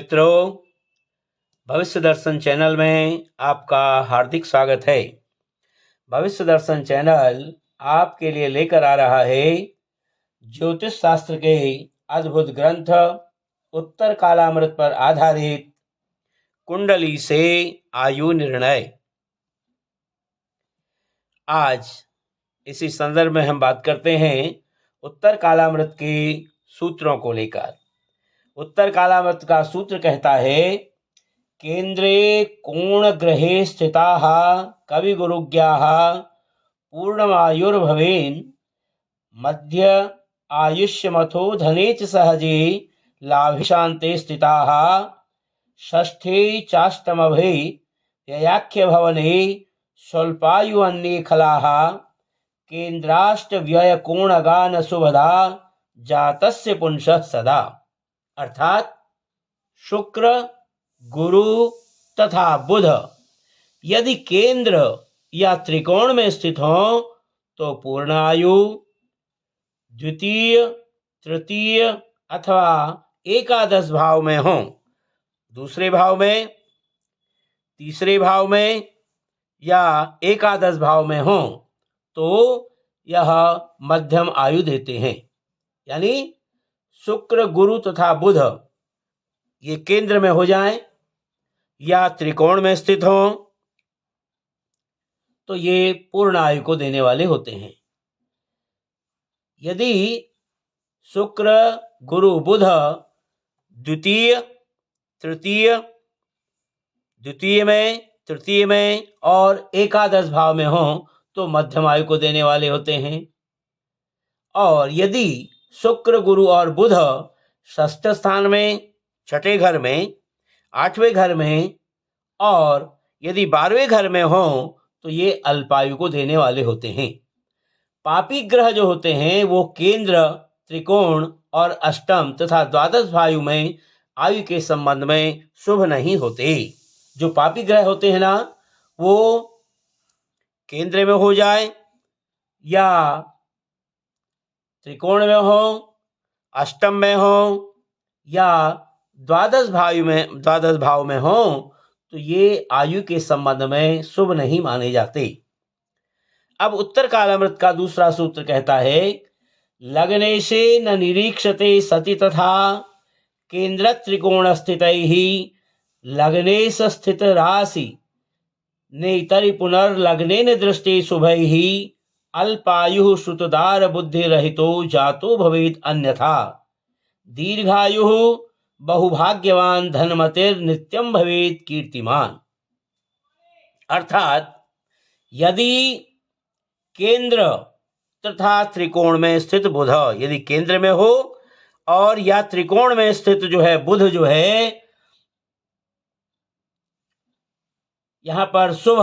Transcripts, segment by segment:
मित्रों, भविष्य दर्शन चैनल में आपका हार्दिक स्वागत है। भविष्य दर्शन चैनल आपके लिए लेकर आ रहा है ज्योतिष शास्त्र के अद्भुत ग्रंथ उत्तर कालामृत पर आधारित कुंडली से आयु निर्णय। आज इसी संदर्भ में हम बात करते हैं उत्तर कालामृत के सूत्रों को लेकर। उत्तर कालामृत का सूत्र कहता है, केंद्रे कोण ग्रहे स्थिताः कवि गुरुज्ञाः पूर्णमायुर्भवेन् मध्य आयुष्यमथो धने च सहजे लाभिशान्ते स्थिताः षष्ठे चाष्टमभे व्ययाख्य भवने स्वल्पायुअन्ये खलाः केंद्राष्टव्यय कोणगान शुभदा जातस्य पुंसः सदा। अर्थात शुक्र, गुरु तथा बुध यदि केंद्र या त्रिकोण में स्थित हो तो पूर्ण आयु, द्वितीय, तृतीय अथवा एकादश भाव में हो, दूसरे भाव में, तीसरे भाव में या एकादश भाव में हो तो यह मध्यम आयु देते हैं। यानी शुक्र, गुरु तथा बुध ये केंद्र में हो जाएं या त्रिकोण में स्थित हों तो ये पूर्ण आयु को देने वाले होते हैं। यदि शुक्र, गुरु, बुध द्वितीय, तृतीय में और एकादश भाव में हो तो मध्यम आयु को देने वाले होते हैं। और यदि शुक्र, गुरु और बुध षष्ठ स्थान में, छठे घर में, आठवें घर में और यदि 12वें घर में हो तो ये अल्पायु को देने वाले होते हैं। पापी ग्रह जो होते हैं वो केंद्र, त्रिकोण और अष्टम तथा द्वादश भाव में आयु के संबंध में शुभ नहीं होते। जो पापी ग्रह होते हैं ना, वो केंद्र में हो जाए या त्रिकोण में हो, अष्टम में हो या द्वादश भाव में हो तो ये आयु के संबंध में शुभ नहीं माने जाते। अब उत्तर कालामृत का दूसरा सूत्र कहता है, लग्ने से न निरीक्षते सति तथा केंद्र त्रिकोण स्थितैः लग्ने स्थित राशि नेतरि पुनर्लग्नेन दृष्टि शुभैः अल्पायुः श्रुतदार बुद्धि रहितो जातो भवेत् अन्यथा दीर्घायुः बहुभाग्यवान धनमतेर नित्यम भवेत् कीर्तिमान। अर्थात यदि केंद्र तथा त्रिकोण में स्थित बुध यदि केंद्र में हो और या त्रिकोण में स्थित जो है बुध जो है यहाँ पर शुभ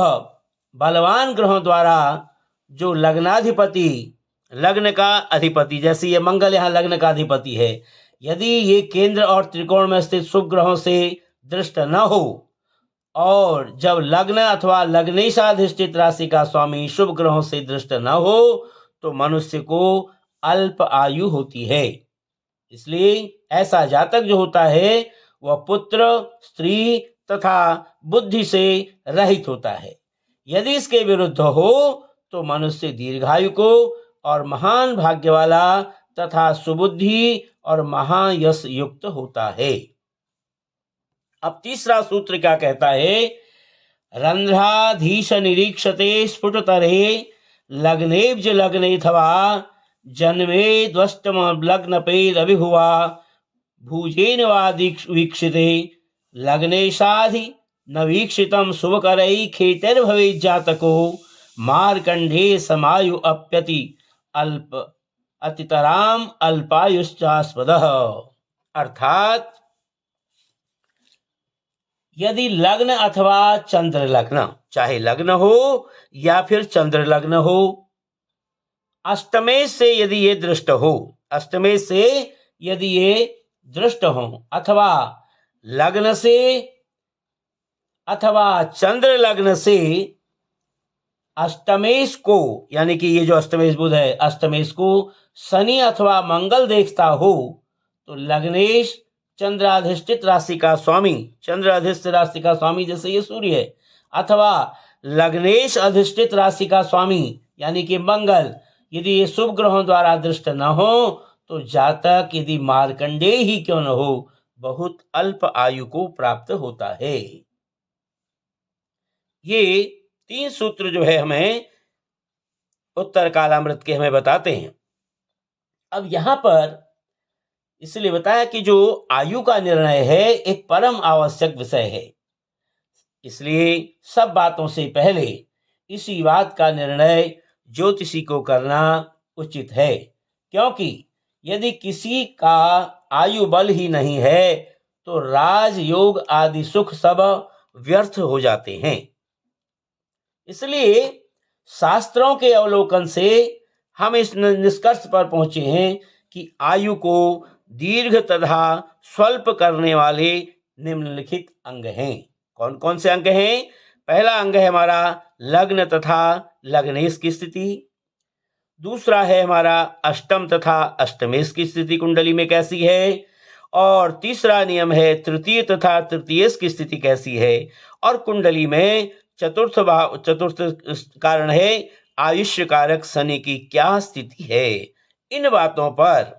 बलवान ग्रहों द्वारा जो लग्नाधिपति, लग्न का अधिपति, जैसे ये मंगल यहाँ लग्न का अधिपति है, यदि ये केंद्र और त्रिकोण में स्थित शुभ ग्रहों से दृष्ट न हो और जब लग्न अथवा लग्नेशाधिष्ठित राशि का स्वामी शुभ ग्रहों से दृष्ट न हो तो मनुष्य को अल्प आयु होती है। इसलिए ऐसा जातक जो होता है वह पुत्र, स्त्री तथा बुद्धि से रहित होता है। यदि इसके विरुद्ध हो तो मनुष्य दीर्घायु को और महान भाग्य वाला तथा सुबुद्धि और महायश युक्त होता है। अब तीसरा सूत्र क्या कहता है, रंध्राधीश निरीक्षते स्फुटतरे लग्नेब्ज लग्नेथवा जन्मे द्वष्टम लग्न पेरभिभुवा भुजेन वा वीक्षिते लग्नेशाधि न वीक्षितम शुभकरै खेतिर्भवेत् जातको मार्कंडे समायु अप्यति अल्प अतितराम अल्पायुश्चास्पदः। अर्थात यदि लग्न अथवा चंद्र लग्न, चाहे लग्न हो या फिर चंद्र लग्न हो, अष्टमे से यदि ये दृष्ट हो, अष्टमे से यदि ये दृष्ट हो अथवा लग्न से अथवा चंद्र लग्न से अष्टमेश को, यानी कि ये जो अष्टमेश बुध है, अष्टमेश को शनि अथवा मंगल देखता हो तो लग्नेश, चंद्राधिष्ठित राशि का स्वामी, चंद्र अधिष्ठित राशि का स्वामी जैसे ये सूर्य है, अथवा लग्नेश अधिष्ठित राशि का स्वामी यानी कि मंगल, यदि ये शुभ ग्रहों द्वारा दृष्ट न हो तो जातक यदि मार्कंडेय ही क्यों न हो, बहुत अल्प आयु को प्राप्त होता है। ये 3 सूत्र जो है हमें उत्तर कालामृत के हमें बताते हैं। अब यहां पर इसलिए बताया कि जो आयु का निर्णय है एक परम आवश्यक विषय है, इसलिए सब बातों से पहले इसी बात का निर्णय ज्योतिषी को करना उचित है, क्योंकि यदि किसी का आयु बल ही नहीं है तो राजयोग आदि सुख सब व्यर्थ हो जाते हैं। इसलिए शास्त्रों के अवलोकन से हम इस निष्कर्ष पर पहुंचे हैं कि आयु को दीर्घ तथा स्वल्प करने वाले निम्नलिखित अंग हैं। कौन कौन से अंग हैं? पहला अंग है हमारा लग्न तथा लग्नेश की स्थिति। दूसरा है हमारा अष्टम तथा अष्टमेश की स्थिति कुंडली में कैसी है। और तीसरा नियम है तृतीय तथा तृतीयेश की स्थिति कैसी है। और कुंडली में चतुर्थ कारण है आयुष्य कारक शनि की क्या स्थिति है। इन बातों पर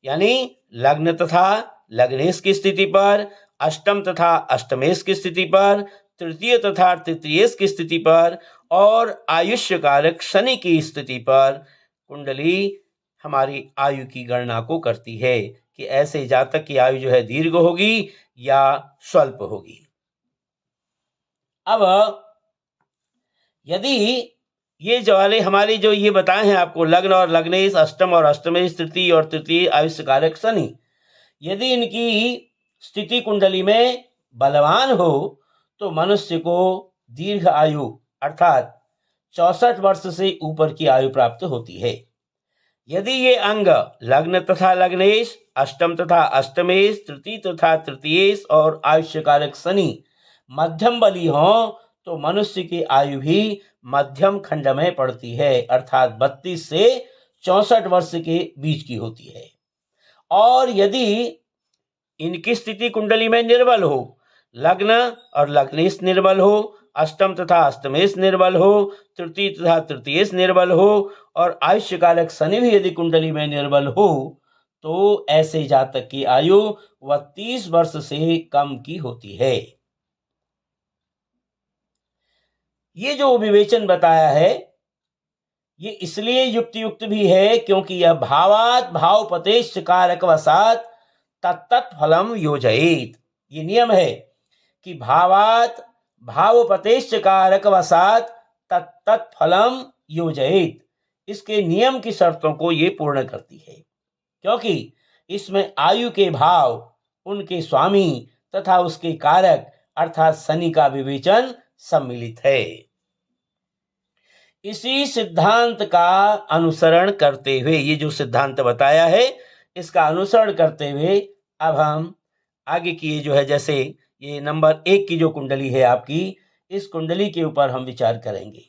यानी लग्न तथा लग्नेश की स्थिति पर, अष्टम तथा अष्टमेश की स्थिति पर, तृतीय तथा तृतीयेश की स्थिति पर और आयुष्य कारक शनि की स्थिति पर कुंडली हमारी आयु की गणना को करती है कि ऐसे जातक की आयु जो है दीर्घ होगी या स्वल्प होगी। अब यदि ये जो वाले हमारे जो ये बताए हैं आपको लग्न और लग्नेश, अष्टम और अष्टमेश, तृतीय और तृतीय आयुष्य कारक शनि, यदि इनकी स्थिति कुंडली में बलवान हो तो मनुष्य को दीर्घ आयु अर्थात 64 वर्ष से ऊपर की आयु प्राप्त होती है। यदि ये अंग लग्न तथा लग्नेश, अष्टम तथा अष्टमेश, तृतीय तथा तृतीयेश और आयुष्य कारक शनि मध्यम बली हो तो मनुष्य की आयु भी मध्यम खंड में पड़ती है, अर्थात 32 से 64 वर्ष के बीच की होती है। और यदि इनकी स्थिति कुंडली में निर्बल हो, लग्न और लग्नेश निर्बल हो, अष्टम तथा अष्टमेश निर्बल हो, तृतीय तथा तृतीयेश निर्बल हो और आयुष्य कारक शनि भी यदि कुंडली में निर्बल हो तो ऐसे जातक की आयु 32 वर्ष से कम की होती है। ये जो विवेचन बताया है ये इसलिए युक्त भी है क्योंकि यह भावात भावपतेश कारक वसात तत्त फलम योजयेत। ये नियम है कि भावात भावपतेश कारक वसात तत्त फलम योजयेत, इसके नियम की शर्तों को ये पूर्ण करती है, क्योंकि इसमें आयु के भाव, उनके स्वामी तथा उसके कारक अर्थात शनि का विवेचन सम्मिलित है। इसी सिद्धांत का अनुसरण करते हुए, ये जो सिद्धांत बताया है इसका अनुसरण करते हुए अब हम आगे की जो है, जैसे ये नंबर 1 की जो कुंडली है आपकी, इस कुंडली के ऊपर हम विचार करेंगे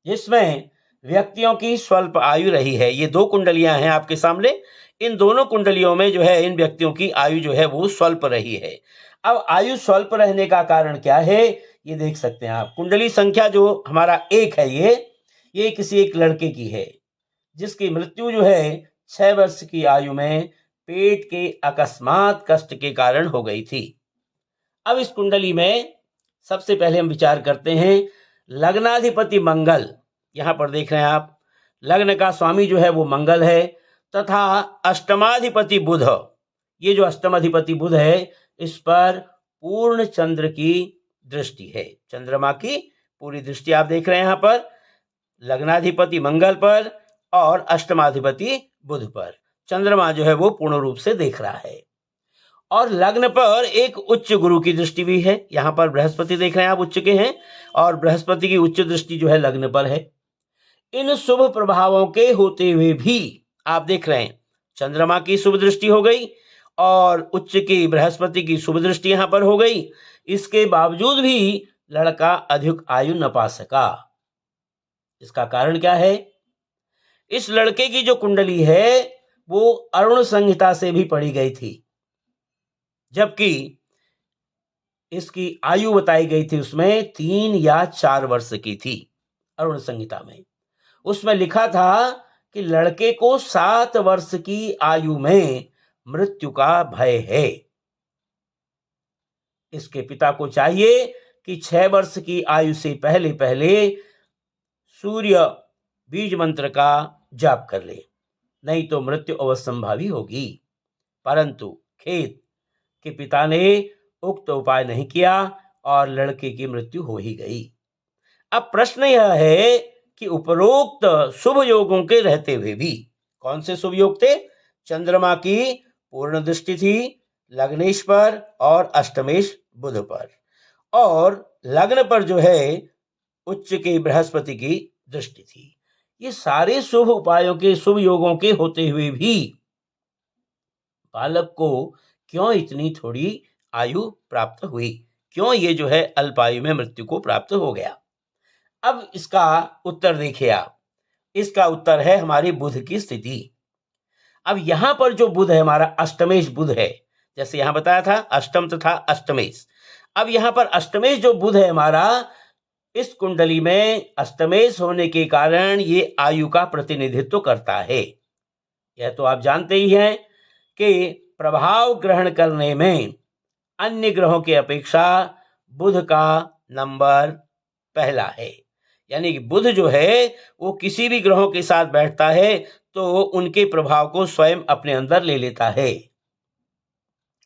जिसमें व्यक्तियों की स्वल्प आयु रही है। ये 2 कुंडलियां हैं आपके सामने, इन दोनों कुंडलियों में जो है इन व्यक्तियों की आयु जो है वो स्वल्प रही है। अब आयु स्वल्प रहने का कारण क्या है ये देख सकते हैं आप। कुंडली संख्या जो हमारा 1 है ये किसी एक लड़के की है जिसकी मृत्यु जो है 6 वर्ष की आयु में पेट के अकस्मात कष्ट के कारण हो गई थी। अब इस कुंडली में सबसे पहले हम विचार करते हैं लग्नाधिपति मंगल, यहां पर देख रहे हैं आप, लग्न का स्वामी जो है वो मंगल है तथा अष्टमाधिपति बुध। ये जो अष्टमाधिपति बुध है इस पर पूर्ण चंद्र की दृष्टि है, चंद्रमा की पूरी दृष्टि आप देख रहे हैं यहां पर लग्नाधिपति मंगल पर और अष्टमाधिपति बुध पर चंद्रमा जो है वो पूर्ण रूप से देख रहा है। और लग्न पर एक उच्च गुरु की दृष्टि भी है, यहां पर बृहस्पति देख रहे हैं आप उच्च के हैं और बृहस्पति की उच्च दृष्टि जो है लग्न पर है। इन शुभ प्रभावों के होते हुए भी आप देख रहे हैं चंद्रमा की शुभ दृष्टि हो गई और उच्च की बृहस्पति की शुभ दृष्टि यहां पर हो गई, इसके बावजूद भी लड़का अधिक आयु न पा सका। इसका कारण क्या है? इस लड़के की जो कुंडली है वो अरुण संहिता से भी पढ़ी गई थी। जबकि इसकी आयु बताई गई थी उसमें 3 या 4 वर्ष की थी। अरुण संहिता में उसमें लिखा था कि लड़के को 7 वर्ष की आयु में मृत्यु का भय है। इसके पिता को चाहिए कि 6 वर्ष की आयु से पहले पहले सूर्य बीज मंत्र का जाप कर ले, नहीं तो मृत्यु अवश्यंभावी होगी। परंतु खेद कि पिता ने उक्त उपाय नहीं किया और लड़के की मृत्यु हो ही गई। अब प्रश्न यह है कि उपरोक्त शुभ योगों के रहते हुए भी, कौन से शुभ योग थे? चंद्रमा की पूर्ण दृष्टि थी लग्नेश पर और अष्टमेश बुध पर, और लग्न पर जो है उच्च की बृहस्पति की दृष्टि थी। ये सारे शुभ उपायों के, शुभ योगों के होते हुए भी बालक को क्यों इतनी थोड़ी आयु प्राप्त हुई? क्यों ये जो है अल्पायु में मृत्यु को प्राप्त हो गया? अब इसका उत्तर देखिए आप। इसका उत्तर है हमारी बुध की स्थिति। अब यहां पर जो बुध है हमारा अष्टमेश बुध है, जैसे यहां बताया था अष्टम तथा अष्टमेश। अब यहां पर अष्टमेश जो बुध है हमारा, इस कुंडली में अष्टमेश होने के कारण ये आयु का प्रतिनिधित्व करता है। यह तो आप जानते ही हैं कि प्रभाव ग्रहण करने में अन्य ग्रहों की अपेक्षा बुध का नंबर पहला है। यानी कि बुध जो है वो किसी भी ग्रहों के साथ बैठता है तो उनके प्रभाव को स्वयं अपने अंदर ले लेता है।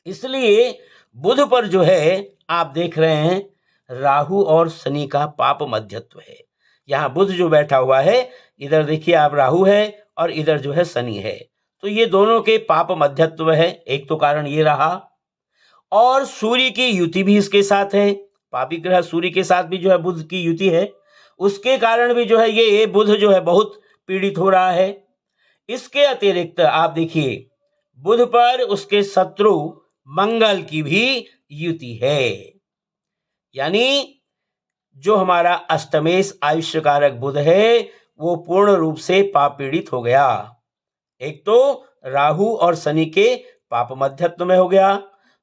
इसलिए बुध पर जो है आप देख रहे हैं राहु और शनि का पाप मध्यत्व है। यहाँ बुध जो बैठा हुआ है, इधर देखिए आप राहु है और इधर जो है शनि है, तो ये दोनों के पाप मध्यत्व है। एक तो कारण ये रहा, और सूर्य की युति भी इसके साथ है। पापी ग्रह सूर्य के साथ भी जो है बुध की युति है, उसके कारण भी जो है ये बुध जो है बहुत पीड़ित हो रहा है। इसके अतिरिक्त आप देखिए बुध पर उसके शत्रु मंगल की भी युति है। यानी जो हमारा अष्टमेश आयुष्य कारक बुध है वो पूर्ण रूप से पाप पीड़ित हो गया। एक तो राहु और शनि के पाप मध्यत्व में हो गया,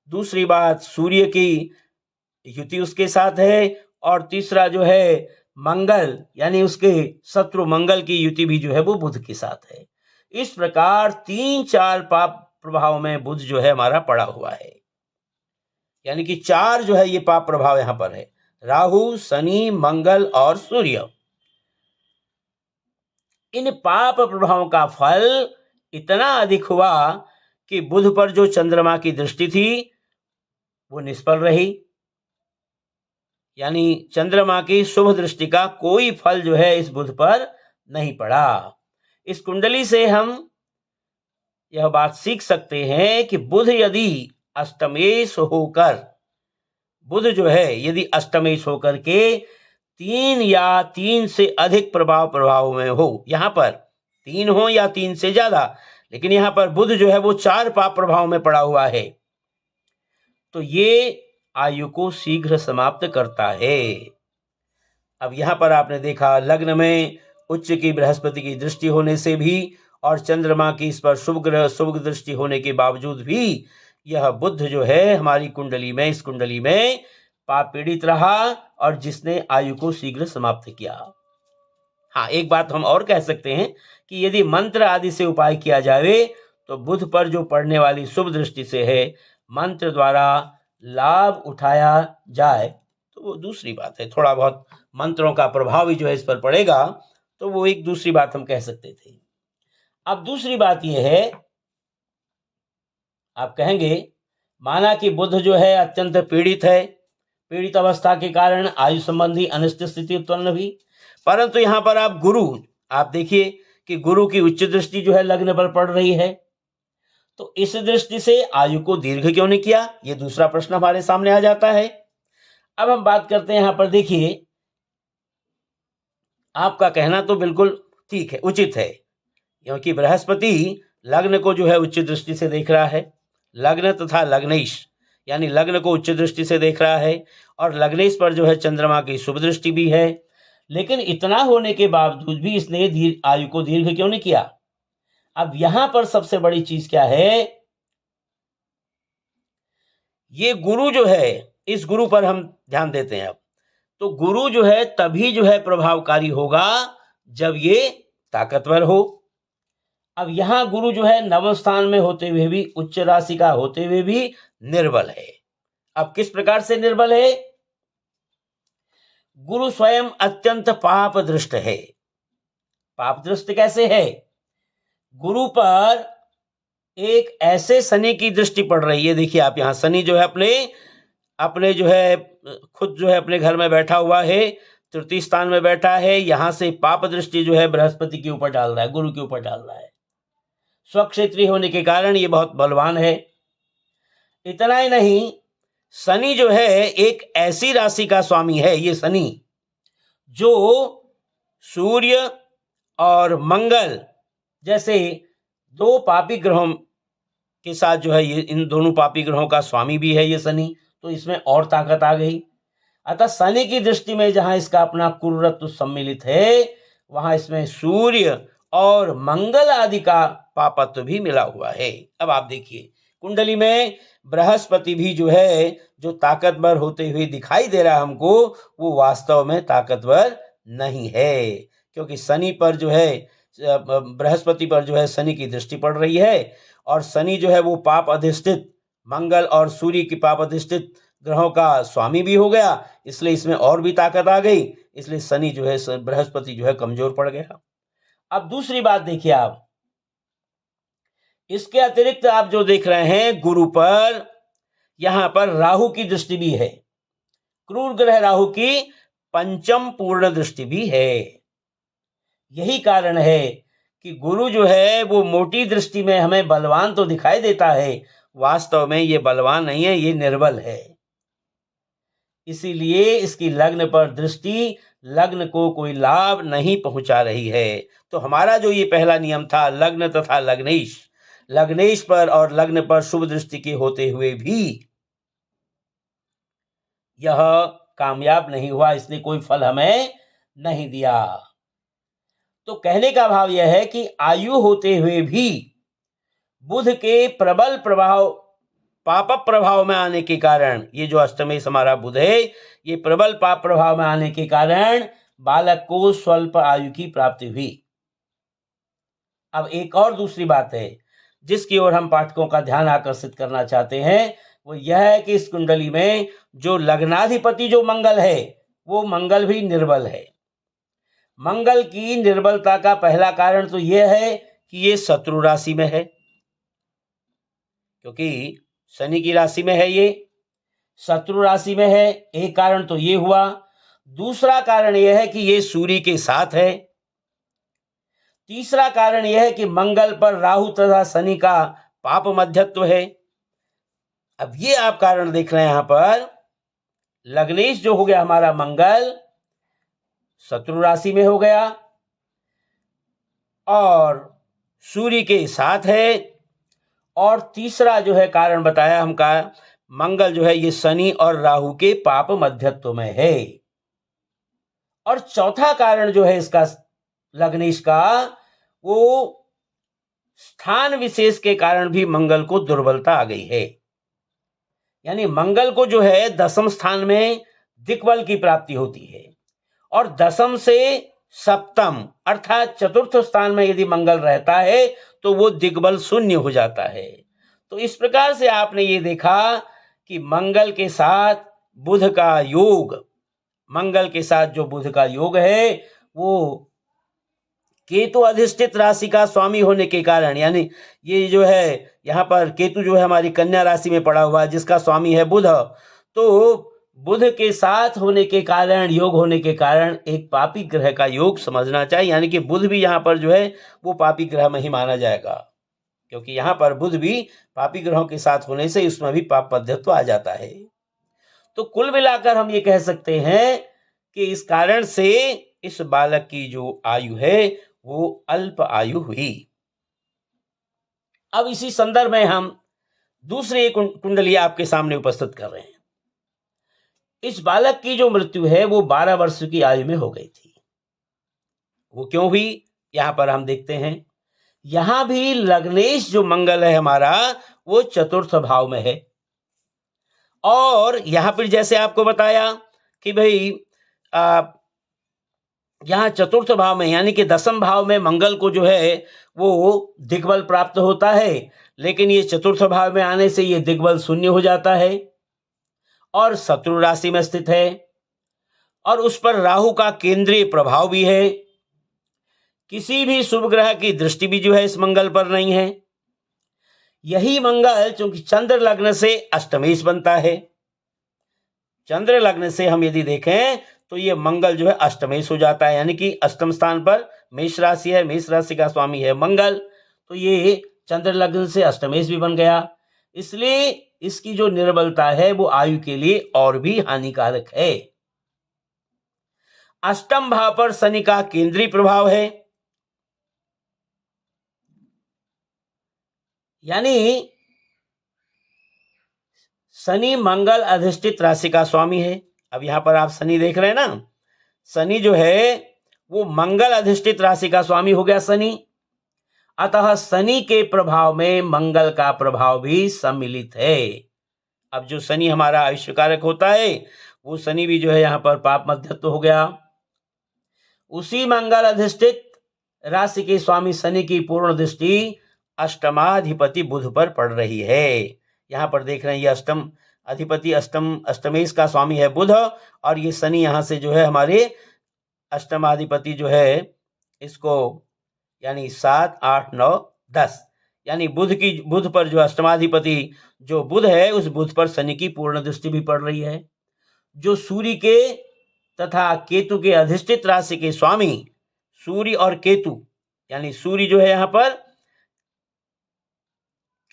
दूसरी बात सूर्य की युति उसके साथ है, और तीसरा जो है मंगल यानी उसके शत्रु मंगल की युति भी जो है वो बुध के साथ है। इस प्रकार 3-4 पाप प्रभाव में बुध जो है हमारा पड़ा हुआ है। यानी कि 4 जो है ये पाप प्रभाव यहां पर है, राहु, शनि, मंगल और सूर्य। इन पाप प्रभावों का फल इतना अधिक हुआ कि बुध पर जो चंद्रमा की दृष्टि थी वो निष्फल रही। यानी चंद्रमा की शुभ दृष्टि का कोई फल जो है इस बुध पर नहीं पड़ा। इस कुंडली से हम यह बात सीख सकते हैं कि बुध यदि अष्टमेश होकर, बुध जो है यदि अष्टमेश होकर के 3 या 3 से अधिक प्रभाव में हो, यहां पर 3 हो या 3 से ज्यादा, लेकिन यहां पर बुध जो है वो 4 पाप प्रभाव में पड़ा हुआ है, तो ये आयु को शीघ्र समाप्त करता है। अब यहां पर आपने देखा लग्न में उच्च की बृहस्पति की दृष्टि होने से भी और चंद्रमा की इस पर शुभ दृष्टि होने के बावजूद भी यह बुध जो है हमारी कुंडली में, इस कुंडली में पाप पीड़ित रहा और जिसने आयु को शीघ्र समाप्त किया। हाँ, एक बात हम और कह सकते हैं कि यदि मंत्र आदि से उपाय किया जाए तो बुध पर जो पड़ने वाली शुभ दृष्टि से है, मंत्र द्वारा लाभ उठाया जाए तो वो दूसरी बात है। थोड़ा बहुत मंत्रों का प्रभाव भी जो है इस पर पड़ेगा तो वो एक दूसरी बात हम कह सकते थे। अब दूसरी बात यह है, आप कहेंगे माना कि बुध जो है अत्यंत पीड़ित है, पीड़ित अवस्था के कारण आयु संबंधी अनिष्ट स्थिति उत्पन्न हुई, परंतु यहां पर आप गुरु, आप देखिए कि गुरु की उच्च दृष्टि जो है लग्न पर पड़ रही है, तो इस दृष्टि से आयु को दीर्घ क्यों नहीं किया, ये दूसरा प्रश्न हमारे सामने आ जाता है। अब हम बात करते हैं, यहां पर देखिए आपका कहना तो बिल्कुल ठीक है, उचित है, क्योंकि बृहस्पति लग्न को जो है उच्च दृष्टि से देख रहा है, लग्न तथा लग्नेश यानी लग्न को उच्च दृष्टि से देख रहा है, और लग्नेश पर जो है चंद्रमा की शुभ दृष्टि भी है। लेकिन इतना होने के बावजूद भी इसने आयु को दीर्घ क्यों नहीं किया? अब यहां पर सबसे बड़ी चीज क्या है ये गुरु जो है, इस गुरु पर हम ध्यान देते हैं अब। तो गुरु जो है तभी जो है प्रभावकारी होगा जब ये ताकतवर हो। अब यहां गुरु जो है नवम स्थान में होते हुए भी, उच्च राशि का होते हुए भी निर्बल है। अब किस प्रकार से निर्बल है? गुरु स्वयं अत्यंत पाप दृष्ट है। पाप दृष्ट कैसे है? गुरु पर एक ऐसे शनि की दृष्टि पड़ रही है। देखिए आप, यहां शनि जो है अपने अपने जो है खुद जो है अपने घर में बैठा हुआ है, तृतीय स्थान में बैठा है। यहां से पाप दृष्टि जो है बृहस्पति के ऊपर डाल रहा है, गुरु के ऊपर डाल रहा है। स्वक्षेत्री होने के कारण ये बहुत बलवान है। इतना ही नहीं, शनि जो है एक ऐसी राशि का स्वामी है, ये शनि जो सूर्य और मंगल जैसे दो पापी ग्रहों के साथ जो है, ये इन दोनों पापी ग्रहों का स्वामी भी है ये शनि। तो इसमें और ताकत आ गई। अतः शनि की दृष्टि में जहां इसका अपना कुरत्व सम्मिलित है, वहां इसमें सूर्य और मंगल आदि का पापत्व भी मिला हुआ है। अब आप देखिए, कुंडली में बृहस्पति भी जो है, जो ताकतवर होते हुए दिखाई दे रहा है हमको, वो वास्तव में ताकतवर नहीं है। क्योंकि शनि पर जो है, बृहस्पति पर जो है शनि की दृष्टि पड़ रही है, और शनि जो है वो पाप अधिष्ठित मंगल और सूर्य की पाप अधिष्ठित ग्रहों का स्वामी भी हो गया। इसलिए इसमें और भी ताकत आ गई। इसलिए शनि जो है, बृहस्पति जो है कमजोर पड़ गया। अब दूसरी बात देखिए आप, इसके अतिरिक्त आप जो देख रहे हैं, गुरु पर यहां पर राहु की दृष्टि भी है। क्रूर ग्रह राहु की पंचम पूर्ण दृष्टि भी है। यही कारण है कि गुरु जो है वो मोटी दृष्टि में हमें बलवान तो दिखाई देता है, वास्तव में ये बलवान नहीं है, ये निर्बल है। इसीलिए इसकी लग्न पर दृष्टि लग्न को कोई लाभ नहीं पहुंचा रही है। तो हमारा जो ये पहला नियम था, लग्न तथा लग्नेश, लग्नेश पर और लग्न पर शुभ दृष्टि के होते हुए भी यह कामयाब नहीं हुआ, इसने कोई फल हमें नहीं दिया। तो कहने का भाव यह है कि आयु होते हुए भी बुध के प्रबल प्रभाव, पाप प्रभाव में आने के कारण, ये जो अष्टमेश हमारा बुध है, ये प्रबल पाप प्रभाव में आने के कारण बालक को स्वल्प आयु की प्राप्ति हुई। अब एक और दूसरी बात है जिसकी ओर हम पाठकों का ध्यान आकर्षित करना चाहते हैं, वो यह है कि इस कुंडली में जो लग्नाधिपति जो मंगल है, वो मंगल भी निर्बल है। मंगल की निर्बलता का पहला कारण तो यह है कि ये शत्रु राशि में है, क्योंकि शनि की राशि में है, ये शत्रु राशि में है। एक कारण तो ये हुआ। दूसरा कारण यह है कि ये सूर्य के साथ है। तीसरा कारण यह है कि मंगल पर राहु तथा शनि का पाप मध्यत्व है। अब ये आप कारण देख रहे हैं, यहां पर लग्नेश जो हो गया हमारा मंगल, शत्रु राशि में हो गया और सूर्य के साथ है। और तीसरा जो है कारण बताया हमका, मंगल जो है ये शनि और राहु के पाप मध्यत्व में है। और चौथा कारण जो है इसका लग्नेश का, वो स्थान विशेष के कारण भी मंगल को दुर्बलता आ गई है। यानी मंगल को जो है दसम स्थान में दिक्बल की प्राप्ति होती है, और दसम से सप्तम अर्थात चतुर्थ स्थान में यदि मंगल रहता है तो वो दिग्बल शून्य हो जाता है। तो इस प्रकार से आपने ये देखा कि मंगल के साथ बुध का योग, मंगल के साथ जो बुध का योग है, वो केतु अधिष्ठित राशि का स्वामी होने के कारण, यानी ये जो है यहाँ पर केतु जो है हमारी कन्या राशि में पड़ा हुआ है, जिसका स्वामी है बुध। तो बुध के साथ होने के कारण, योग होने के कारण एक पापी ग्रह का योग समझना चाहिए। यानी कि बुध भी यहाँ पर जो है वो पापी ग्रह में ही माना जाएगा, क्योंकि यहाँ पर बुध भी पापी ग्रहों के साथ होने से उसमें भी पाप मध्यत्व आ जाता है। तो कुल मिलाकर हम ये कह सकते हैं कि इस कारण से इस बालक की जो आयु है वो अल्प आयु हुई। अब इसी संदर्भ में हम दूसरी कुंडली आपके सामने उपस्थित कर रहे हैं। इस बालक की जो मृत्यु है वो 12 वर्ष की आयु में हो गई थी। वो क्यों हुई, यहां पर हम देखते हैं। यहां भी लग्नेश जो मंगल है हमारा, वो चतुर्थ भाव में है। और यहाँ पर जैसे आपको बताया कि भाई यहाँ चतुर्थ भाव में यानी कि दसम भाव में मंगल को जो है वो दिग्बल प्राप्त होता है, लेकिन ये चतुर्थ भाव में आने से ये दिग्बल शून्य हो जाता है और शत्रु राशि में स्थित है और उस पर राहु का केंद्रीय प्रभाव भी है। किसी भी शुभ ग्रह की दृष्टि भी जो है इस मंगल पर नहीं है। यही मंगल चूंकि चंद्र लग्न से अष्टमेश बनता है, चंद्र लग्न से हम यदि देखें तो ये मंगल जो है अष्टमेश हो जाता है, यानी कि अष्टम स्थान पर मेष राशि है, मेष राशि का स्वामी है मंगल, तो ये चंद्र लग्न से अष्टमेश भी बन गया। इसलिए इसकी जो निर्बलता है वो आयु के लिए और भी हानिकारक है। अष्टम भाव पर शनि का केंद्रीय प्रभाव है, यानी शनि मंगल अधिष्ठित राशि का स्वामी है। अब यहां पर आप शनि देख रहे हैं ना, शनि जो है वो मंगल अधिष्ठित राशि का स्वामी हो गया शनि, अतः शनि के प्रभाव में मंगल का प्रभाव भी सम्मिलित है। अब जो शनि हमारा आयुष्यकारक होता है वो शनि भी जो है यहाँ पर पाप मध्यत्व हो गया। उसी मंगल अधिष्ठित राशि के स्वामी शनि की पूर्ण दृष्टि अष्टमाधिपति बुध पर पड़ रही है। यहाँ पर देख रहे हैं ये अष्टम अधिपति अष्टमेश का स्वामी है बुध, और ये शनि यहाँ से जो है हमारे अष्टमाधिपति जो है इसको यानी 7, 8, 9, 10 यानी बुध पर जो अष्टमाधिपति जो बुध है उस बुध पर शनि की पूर्ण दृष्टि भी पड़ रही है। जो सूर्य के तथा केतु के अधिष्ठित राशि के स्वामी सूर्य और केतु, यानी सूर्य जो है यहाँ पर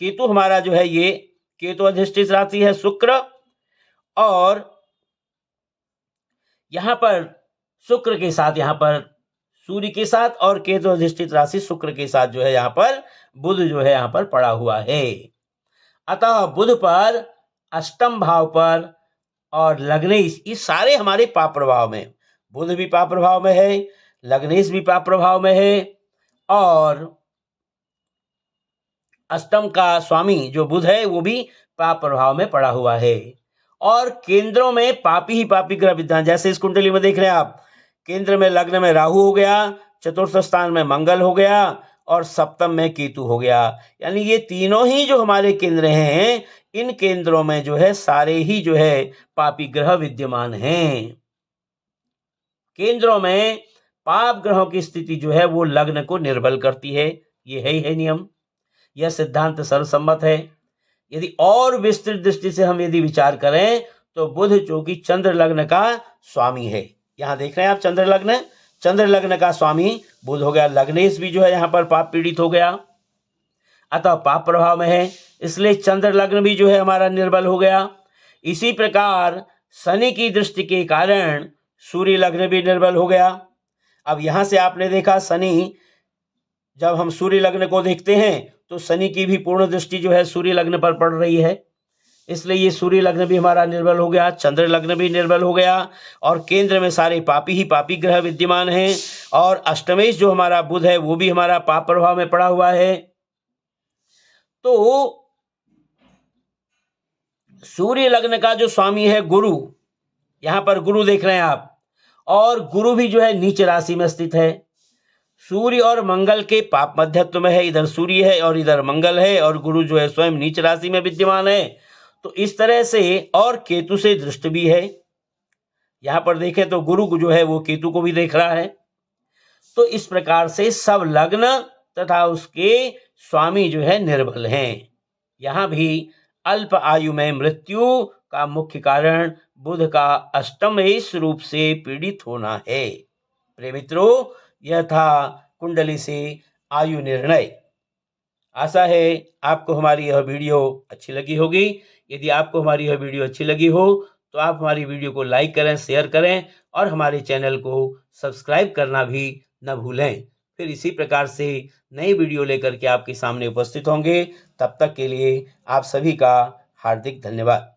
केतु हमारा जो है ये केतु अधिष्ठित राशि है शुक्र, और यहां पर शुक्र के साथ यहाँ पर सूर्य के साथ और केतु अधिष्ठित राशि शुक्र के साथ जो है यहाँ पर बुध जो है यहाँ पर पड़ा हुआ है। अतः बुध पर अष्टम भाव पर और लग्नेश ये सारे हमारे पाप प्रभाव में, बुध भी पाप प्रभाव में है, लग्नेश भी पाप प्रभाव में है, और अष्टम का स्वामी जो बुध है वो भी पाप प्रभाव में पड़ा हुआ है। और केंद्रों में पापी ही पापी ग्रह विद्यमान, जैसे इस कुंडली में देख रहे हैं आप, केंद्र में लग्न में राहु हो गया, चतुर्थ स्थान में मंगल हो गया और सप्तम में केतु हो गया। यानी ये तीनों ही जो हमारे केंद्र हैं इन केंद्रों में जो है सारे ही जो है पापी ग्रह विद्यमान हैं। केंद्रों में पाप ग्रहों की स्थिति जो है वो लग्न को निर्बल करती है, ये है नियम, यह सिद्धांत सर्वसम्मत है। यदि और विस्तृत दृष्टि से हम यदि विचार करें तो बुध चूंकि चंद्र लग्न का स्वामी है, यहाँ देख रहे हैं आप चंद्र लग्न का स्वामी बुध हो गया, लग्नेश भी जो है यहाँ पर पाप पीड़ित हो गया, अतः पाप प्रभाव में है, इसलिए चंद्र लग्न भी जो है हमारा निर्बल हो गया। इसी प्रकार शनि की दृष्टि के कारण सूर्य लग्न भी निर्बल हो गया। अब यहाँ से आपने देखा शनि, जब हम सूर्य लग्न को देखते हैं तो शनि की भी पूर्ण दृष्टि जो है सूर्य लग्न पर पड़ रही है, इसलिए ये सूर्य लग्न भी हमारा निर्बल हो गया, चंद्र लग्न भी निर्बल हो गया, और केंद्र में सारे पापी ही पापी ग्रह विद्यमान हैं, और अष्टमेश जो हमारा बुध है वो भी हमारा पाप प्रभाव में पड़ा हुआ है। तो सूर्य लग्न का जो स्वामी है गुरु, यहां पर गुरु देख रहे हैं आप, और गुरु भी जो है नीच राशि में स्थित है। सूर्य और मंगल के पाप मध्यत्व में है, इधर सूर्य है और इधर मंगल है, और गुरु जो है स्वयं नीच राशि में विद्यमान है। तो इस तरह से, और केतु से दृष्टि भी है, यहां पर देखें तो गुरु जो है वो केतु को भी देख रहा है। तो इस प्रकार से सब लग्न तथा उसके स्वामी जो है निर्बल हैं। यहां भी अल्प आयु में मृत्यु का मुख्य कारण बुध का अष्टमेश रूप से पीड़ित होना है। प्रिय मित्रों, यह था कुंडली से आयु निर्णय। आशा है आपको हमारी यह वीडियो अच्छी लगी होगी। यदि आपको हमारी यह वीडियो अच्छी लगी हो तो आप हमारी वीडियो को लाइक करें, शेयर करें और हमारे चैनल को सब्सक्राइब करना भी न भूलें। फिर इसी प्रकार से नई वीडियो लेकर के आपके सामने उपस्थित होंगे। तब तक के लिए आप सभी का हार्दिक धन्यवाद।